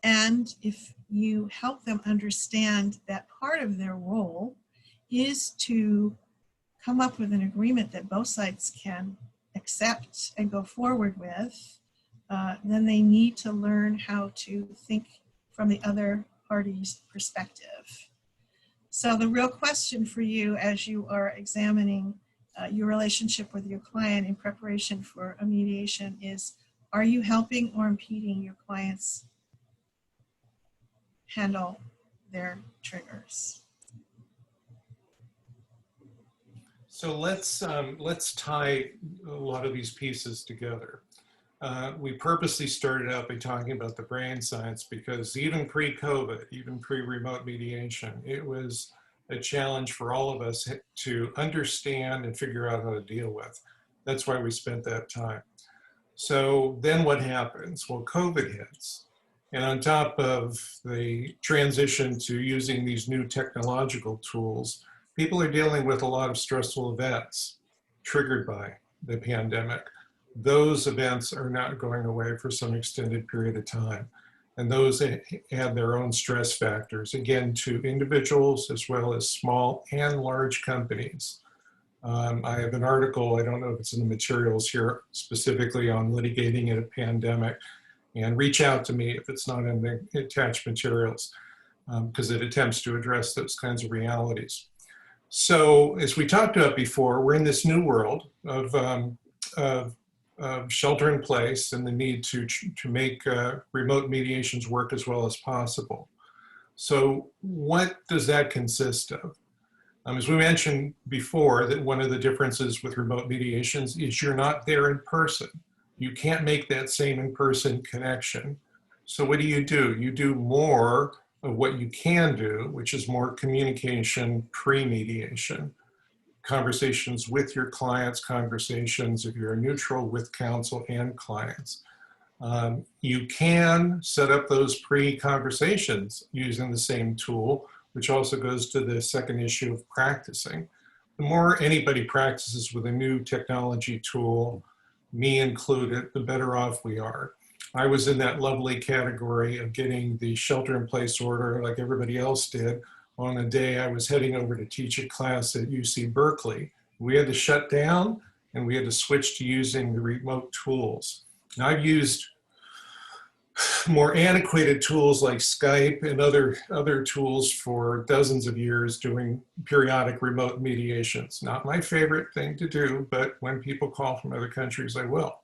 And if you help them understand that part of their role is to come up with an agreement that both sides can accept and go forward with, then they need to learn how to think from the other party's perspective. So the real question for you as you are examining your relationship with your client in preparation for a mediation is, are you helping or impeding your clients handle their triggers?
So let's tie a lot of these pieces together. We purposely started out by talking about the brain science because even pre-COVID, even pre-remote mediation, it was a challenge for all of us to understand and figure out how to deal with. That's why we spent that time. So then what happens? Well, COVID hits. And on top of the transition to using these new technological tools, people are dealing with a lot of stressful events triggered by the pandemic. Those events are not going away for some extended period of time. And those add their own stress factors, again, to individuals as well as small and large companies. I have an article, I don't know if it's in the materials here, specifically on litigating in a pandemic. And reach out to me if it's not in the attached materials, because it attempts to address those kinds of realities. So as we talked about before, we're in this new world of shelter in place and the need to make remote mediations work as well as possible. So what does that consist of? As we mentioned before, that one of the differences with remote mediations is you're not there in person. You can't make that same in-person connection. So what do? You do more of what you can do, which is more communication pre-mediation. Conversations with your clients, conversations if you're neutral with counsel and clients. You can set up those pre-conversations using the same tool, which also goes to the second issue of practicing. The more anybody practices with a new technology tool, me included, the better off we are. I was in that lovely category of getting the shelter-in-place order like everybody else did on a day I was heading over to teach a class at UC Berkeley. We had to shut down and we had to switch to using the remote tools. Now, I've used more antiquated tools like Skype and other tools for dozens of years doing periodic remote mediations. Not my favorite thing to do, but when people call from other countries, I will.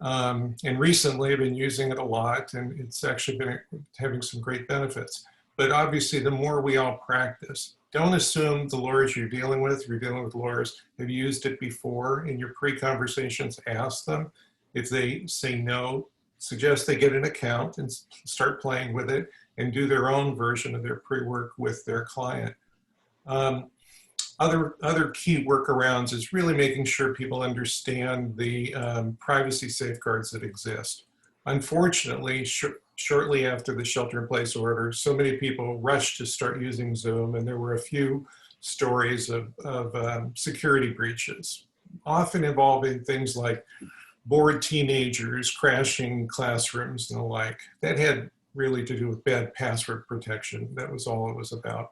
And recently I've been using it a lot, and it's actually been having some great benefits. But obviously, the more we all practice, don't assume the lawyers you're dealing with lawyers, have used it before. In your pre-conversations, ask them. If they say no, suggest they get an account and start playing with it and do their own version of their pre-work with their client. Other key workarounds is really making sure people understand the privacy safeguards that exist. Unfortunately, shortly after the shelter-in-place order, so many people rushed to start using Zoom, and there were a few stories of security breaches, often involving things like bored teenagers crashing classrooms and the like. That had really to do with bad password protection. That was all it was about.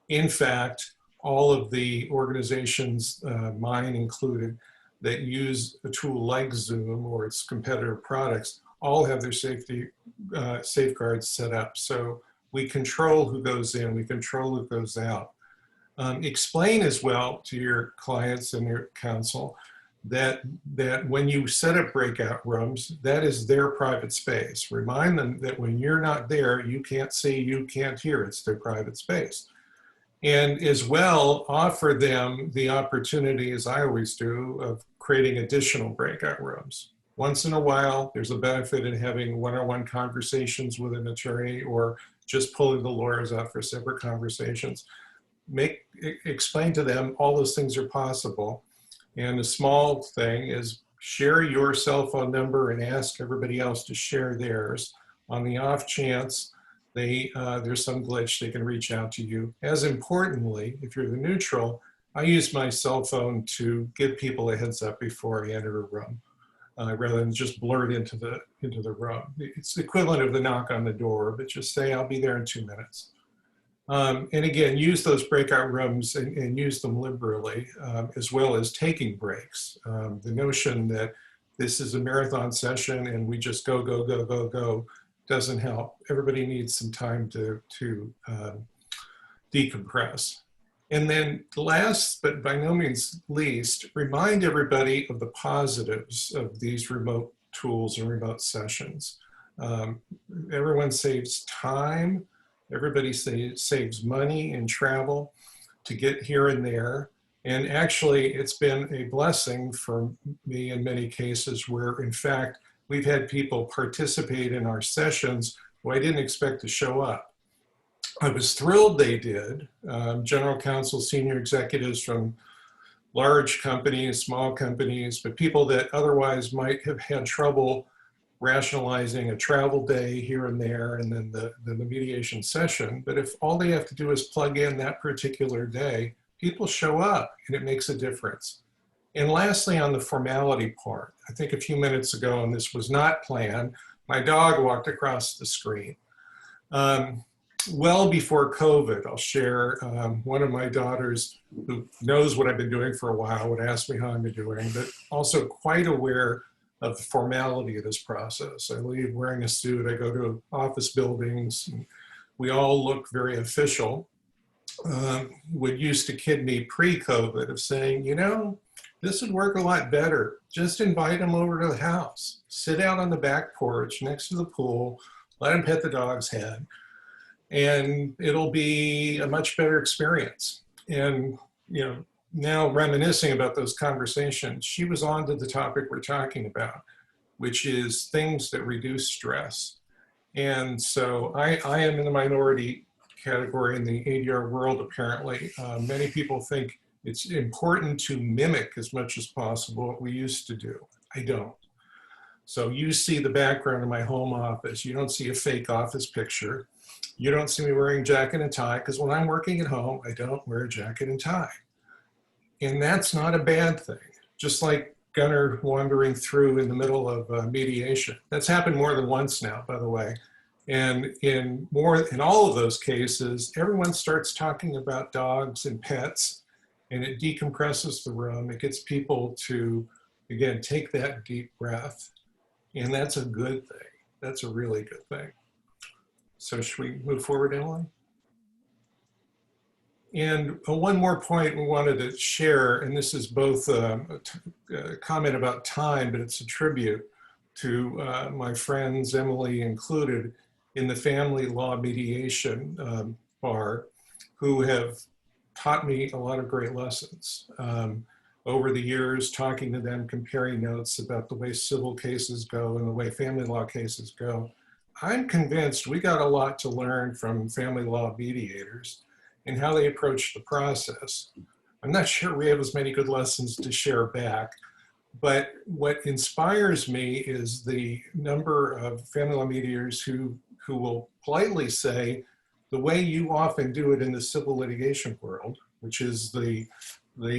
In fact, all of the organizations, mine included, that use a tool like Zoom or its competitor products, all have their safety safeguards set up. So we control who goes in, we control who goes out. Explain as well to your clients and your counsel that when you set up breakout rooms, that is their private space. Remind them that when you're not there, you can't see, you can't hear, it's their private space. And as well, offer them the opportunity, as I always do, of creating additional breakout rooms. Once in a while, there's a benefit in having one-on-one conversations with an attorney or just pulling the lawyers out for separate conversations. Explain to them all those things are possible. And a small thing is share your cell phone number and ask everybody else to share theirs. On the off chance there's some glitch, they can reach out to you. As importantly, if you're the neutral, I use my cell phone to give people a heads up before I enter a room, rather than just blurt into the room. It's the equivalent of the knock on the door, but just say, I'll be there in 2 minutes. And again, use those breakout rooms and use them liberally, as well as taking breaks. The notion that this is a marathon session and we just go, go, go, go, go doesn't help. Everybody needs some time to decompress. And then last, but by no means least, remind everybody of the positives of these remote tools and remote sessions. Everyone saves time. Everybody saves money in travel to get here and there. And actually, it's been a blessing for me in many cases where, in fact, we've had people participate in our sessions who I didn't expect to show up. I was thrilled they did. General counsel, senior executives from large companies, small companies, but people that otherwise might have had trouble rationalizing a travel day here and there and then the mediation session. But if all they have to do is plug in that particular day, people show up and it makes a difference. And lastly, on the formality part, I think a few minutes ago, and this was not planned, my dog walked across the screen. Well before COVID, I'll share, one of my daughters who knows what I've been doing for a while would ask me how I'm doing, but also quite aware of the formality of this process. I leave wearing a suit, I go to office buildings, and we all look very official. Would used to kid me pre-COVID of saying, you know, this would work a lot better. Just invite them over to the house, sit out on the back porch next to the pool, let them pet the dog's head, and it'll be a much better experience. And, you know, now reminiscing about those conversations, she was on to the topic we're talking about, which is things that reduce stress. And so I am in the minority category in the ADR world, apparently. Many people think it's important to mimic as much as possible what we used to do. I don't. So you see the background of my home office. You don't see a fake office picture. You don't see me wearing a jacket and tie, because when I'm working at home, I don't wear a jacket and tie. And that's not a bad thing. Just like Gunnar wandering through in the middle of mediation. That's happened more than once now, by the way. And in all of those cases, everyone starts talking about dogs and pets, and it decompresses the room. It gets people to, again, take that deep breath. And that's a good thing. That's a really good thing. So should we move forward, Emily? And one more point we wanted to share, and this is both a comment about time, but it's a tribute. to my friends, Emily included, in the family law mediation bar, who have taught me a lot of great lessons. Over the years, talking to them, comparing notes about the way civil cases go and the way family law cases go, I'm convinced we got a lot to learn from family law mediators and how they approach the process. I'm not sure we have as many good lessons to share back, but what inspires me is the number of family law mediators who will politely say, the way you often do it in the civil litigation world, which is the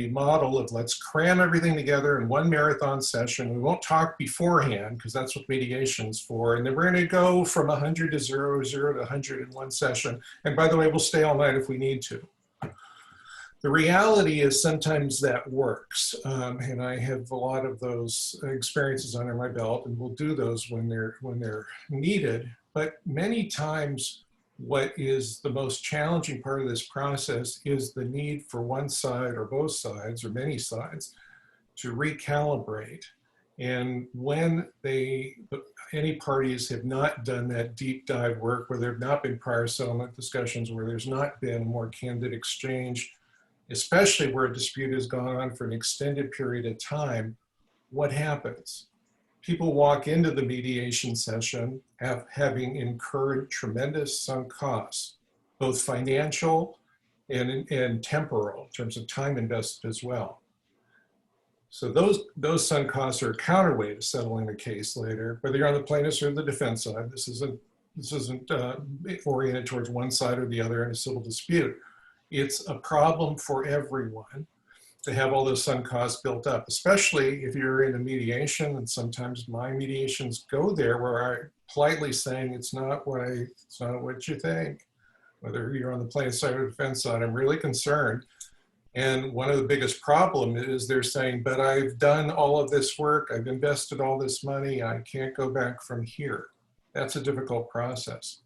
model of let's cram everything together in one marathon session. We won't talk beforehand because that's what mediation's for. And then we're going to go from 100 to 0, 0 to 100 in one session. And by the way, we'll stay all night if we need to. The reality is sometimes that works. And I have a lot of those experiences under my belt, and we'll do those when they're needed. But many times, what is the most challenging part of this process is the need for one side or both sides or many sides to recalibrate. And when any parties have not done that deep dive work, where there have not been prior settlement discussions, where there's not been more candid exchange, especially where a dispute has gone on for an extended period of time, what happens? People walk into the mediation session having incurred tremendous sunk costs, both financial and temporal, in terms of time invested as well. So those sunk costs are a counterweight to settling the case later, whether you're on the plaintiff's or the defense side. This isn't oriented towards one side or the other in a civil dispute. It's a problem for everyone to have all those sunk costs built up, especially if you're in a mediation, and sometimes my mediations go there where I'm politely saying it's not what you think. Whether you're on the plaintiff side or defense side, I'm really concerned. And one of the biggest problems is they're saying, but I've done all of this work, I've invested all this money, I can't go back from here. That's a difficult process.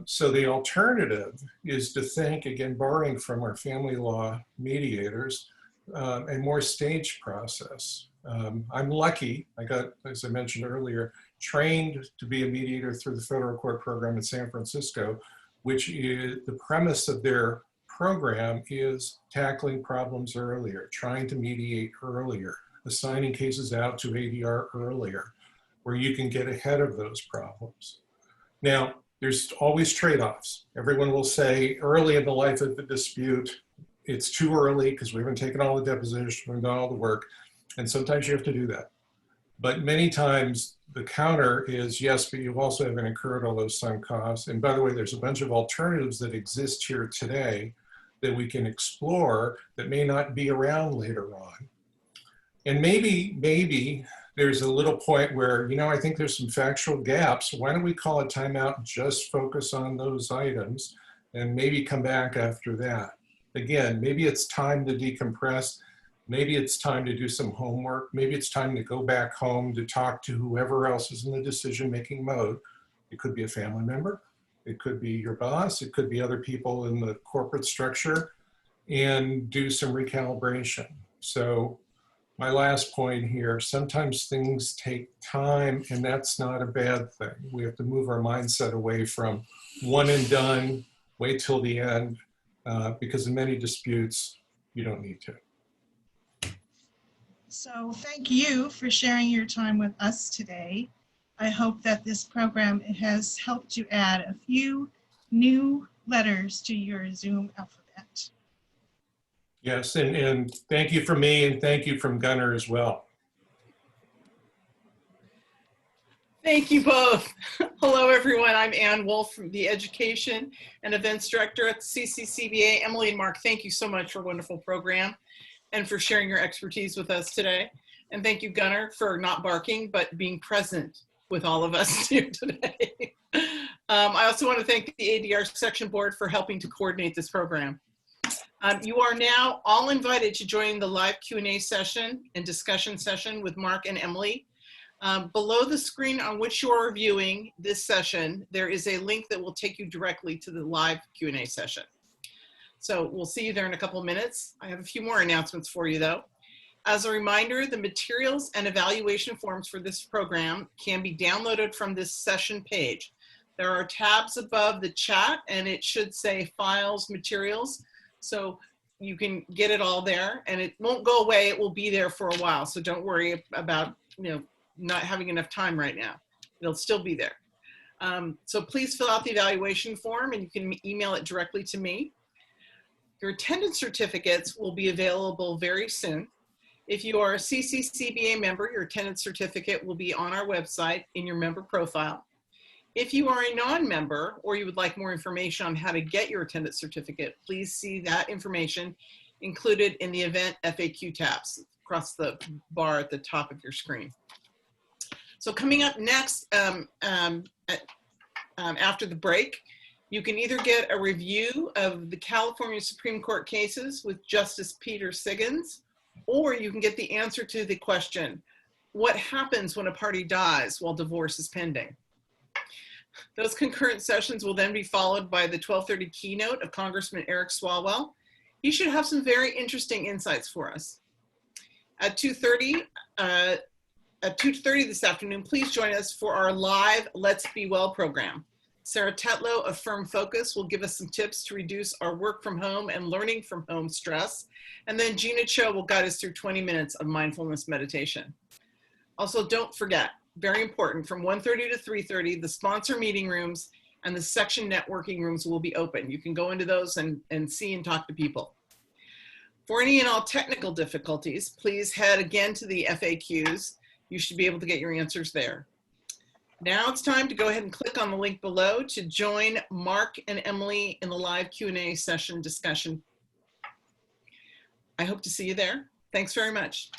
So the alternative is to think, again, borrowing from our family law mediators, a more staged process. I'm lucky, I got, as I mentioned earlier, trained to be a mediator through the federal court program in San Francisco, which is the premise of their program is tackling problems earlier, trying to mediate earlier, assigning cases out to ADR earlier, where you can get ahead of those problems. Now, there's always trade-offs. Everyone will say early in the life of the dispute, it's too early because we haven't taken all the depositions, we haven't done all the work. And sometimes you have to do that. But many times the counter is, yes, but you also haven't incurred all those sunk costs. And by the way, there's a bunch of alternatives that exist here today that we can explore that may not be around later on. And maybe there's a little point where, you know, I think there's some factual gaps. Why don't we call a timeout, just focus on those items, and maybe come back after that. Again, maybe it's time to decompress. Maybe it's time to do some homework. Maybe it's time to go back home to talk to whoever else is in the decision-making mode. It could be a family member. It could be your boss. It could be other people in the corporate structure, and do some recalibration. So my last point here, sometimes things take time, and that's not a bad thing. We have to move our mindset away from one and done, wait till the end, because in many disputes, you don't need to.
So thank you for sharing your time with us today. I hope that this program has helped you add a few new letters to your Zoom alphabet.
Yes, and thank you from me, and thank you from Gunnar as well.
Thank you both. Hello, everyone. I'm Ann Wolf, from the Education and Events Director at the CCCBA. Emily and Mark, thank you so much for a wonderful program and for sharing your expertise with us today. And thank you, Gunnar, for not barking, but being present with all of us here today. I also want to thank the ADR Section Board for helping to coordinate this program. You are now all invited to join the live Q&A session and discussion session with Mark and Emily. Below the screen on which you are viewing this session, there is a link that will take you directly to the live Q&A session. So we'll see you there in a couple of minutes. I have a few more announcements for you though. As a reminder, the materials and evaluation forms for this program can be downloaded from this session page. There are tabs above the chat and it should say Files, Materials. So you can get it all there and it won't go away. It will be there for a while. So don't worry about not having enough time right now. It'll still be there. So please fill out the evaluation form and you can email it directly to me. Your attendance certificates will be available very soon. If you are a CCCBA member, your attendance certificate will be on our website in your member profile. If you are a non-member or you would like more information on how to get your attendance certificate, please see that information included in the event FAQ tabs across the bar at the top of your screen. So coming up next, after the break, you can either get a review of the California Supreme Court cases with Justice Peter Siggins, or you can get the answer to the question, what happens when a party dies while divorce is pending? Those concurrent sessions will then be followed by the 12:30 keynote of Congressman Eric Swalwell. He should have some very interesting insights for us. At 2:30 this afternoon, please join us for our live Let's Be Well program. Sarah Tetlow of Firm Focus will give us some tips to reduce our work from home and learning from home stress. And then Gina Cho will guide us through 20 minutes of mindfulness meditation. Also, don't forget, very important, from 1:30 to 3:30, the sponsor meeting rooms and the section networking rooms will be open. You can go into those and see and talk to people. For any and all technical difficulties, please head again to the FAQs. You should be able to get your answers there. Now it's time to go ahead and click on the link below to join Mark and Emily in the live Q&A session discussion. I hope to see you there. Thanks very much.